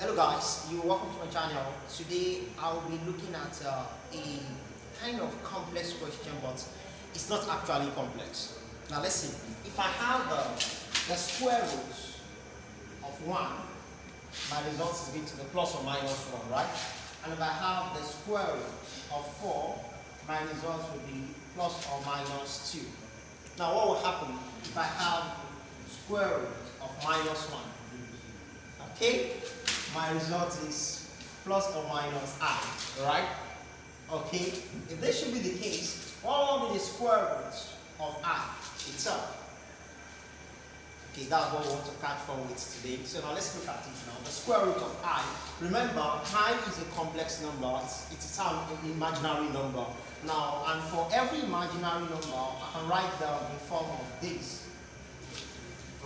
Hello guys, you're welcome to my channel. Today I'll be looking at a kind of complex question, but it's not actually complex. Now let's see. If I have the square root of 1, my result is going to be plus or minus 1, right? And if I have the square root of 4, my result will be plus or minus 2. Now what will happen if I have square root of minus 1? Okay? My result is plus or minus I, right? Okay, if this should be the case, what will be the square root of I itself? Okay, that's what we want to catch fun with today. So now let's look at it now. The square root of I. Remember, I is a complex number. It's an imaginary number. Now, and for every imaginary number, I can write down in form of this,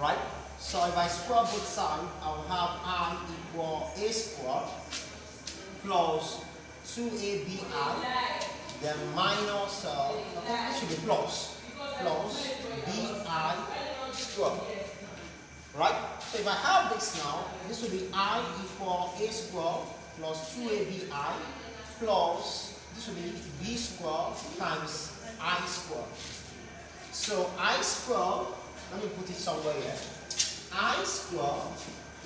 right? So if I square both sides, I will have I equal a squared plus 2abi, then minus, it should be plus bi squared, right? So if I have this now, this will be I equal a squared plus 2abi plus, this will be b squared times I squared. So I squared, let me put it somewhere here. I squared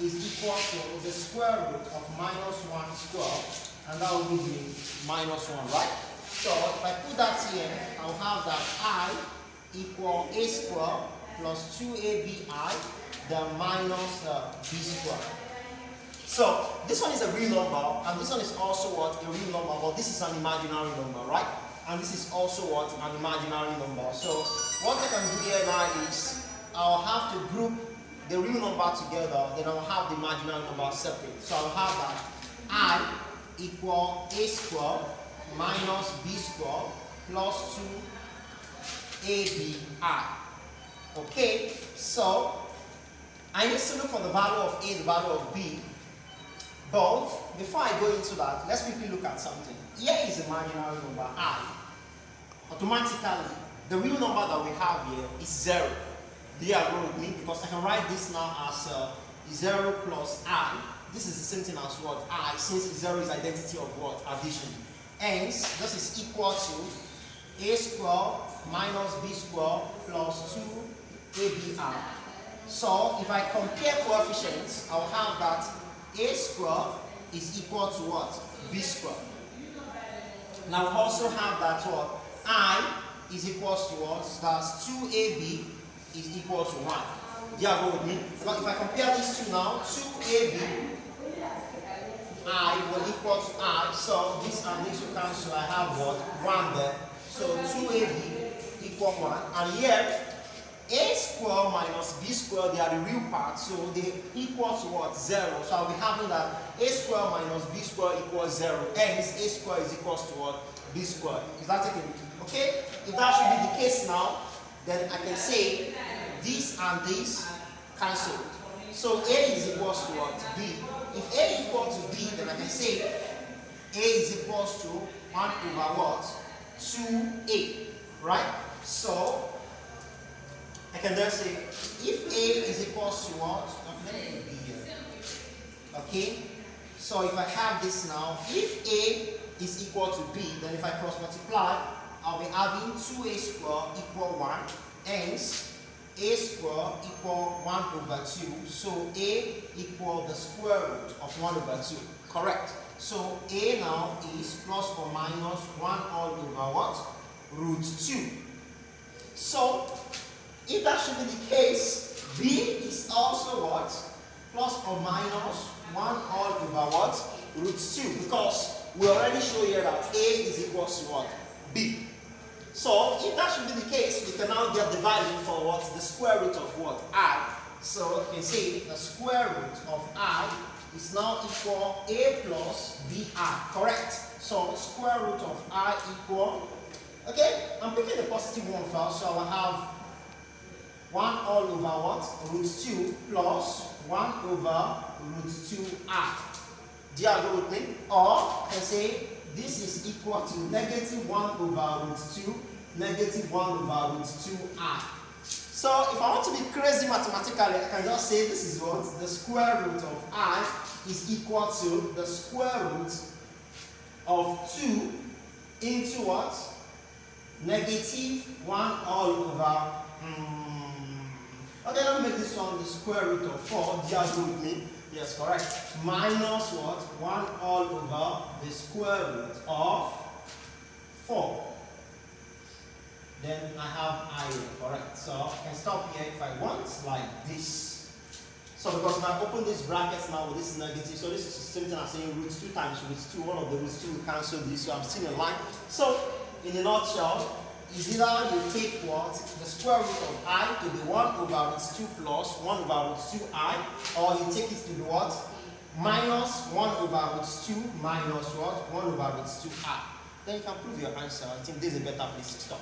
is equal to the square root of minus 1 squared, and that will give me minus 1, right? So if I put that here, I'll have that I equal a squared plus 2abi, then minus b squared. So this one is a real number, and this one is also what? A real number, but this is an imaginary number, right? And this is also what? An imaginary number. So what I can do here now is I'll have to group the real number together, then I'll have the imaginary number separate. So I'll have that I equal a squared minus b squared plus 2abi. Okay, so I need to look for the value of a, the value of b. But before I go into that, let's quickly look at something. Here is imaginary number I. Automatically, the real number that we have here is 0. Do you agree with me? Because I can write this now as 0 plus I. This is the same thing as what? I, since 0 is identity of what? Addition. Hence, this is equal to a squared minus b squared plus 2abi. So, if I compare coefficients, I'll have that a squared is equal to what? B squared. Now, I also have that what? I is equal to what? That's 2ab is equal to 1. Do you agree with me? But if I compare these two now, 2ab, I will equal to I. So this and this will cancel. I have what? 1 there. So 2ab equal 1. And here, a squared minus b squared, they are the real parts. So they equal to what? 0. So I'll be having that a squared minus b squared equals 0. Hence, a squared is equal to what? B squared. Is that taken? Okay? If that should be the case now, then I can say this and this cancel. So A is equal to what? B. If A is equal to B, then I can say A is equal to 1 over what? 2A. Right? So I can then say if A is equal to what? Let me be here. Okay? So if I have this now, if A is equal to B, then if I cross multiply, I'll be having 2a squared equal 1. Hence, a squared equal 1 over 2. So a equal the square root of 1 over 2. Correct. So a now is plus or minus 1 all over what? Root 2. So if that should be the case, b is also what? Plus or minus 1 all over what? Root 2. Because we already show here that a is equal to what? B. So if that should be the case, we can now get the value for what? The square root of what? I. So you can say the square root of I is now equal a plus bi. Correct. So square root of I equal, okay, I'm picking the positive one first, so I will have 1 all over what? Root 2 plus 1 over root 2i. Do you agree with me? Or I can say this is equal to negative 1 over root 2, negative 1 over root 2i. So if I want to be crazy mathematically, I can just say this is what? The square root of I is equal to the square root of 2 into what? Negative 1 all over. Okay, let me make this one the square root of 4. Do you agree with me? Yes, correct. Minus what? 1 all over the square root of 4. Then I have I here, correct? So I can stop here if I want, like this. So because if I open this brackets now with this negative, so this is the same thing as saying root 2 times root 2. One of the roots 2 will cancel this, so I'm still in line. So in a nutshell, is either you take what? The square root of I to be 1 over root 2 plus 1 over root 2I, or you take it to be what? Minus 1 over root 2 minus what? 1 over root 2I. Then you can prove your answer. I think this is a better place to stop.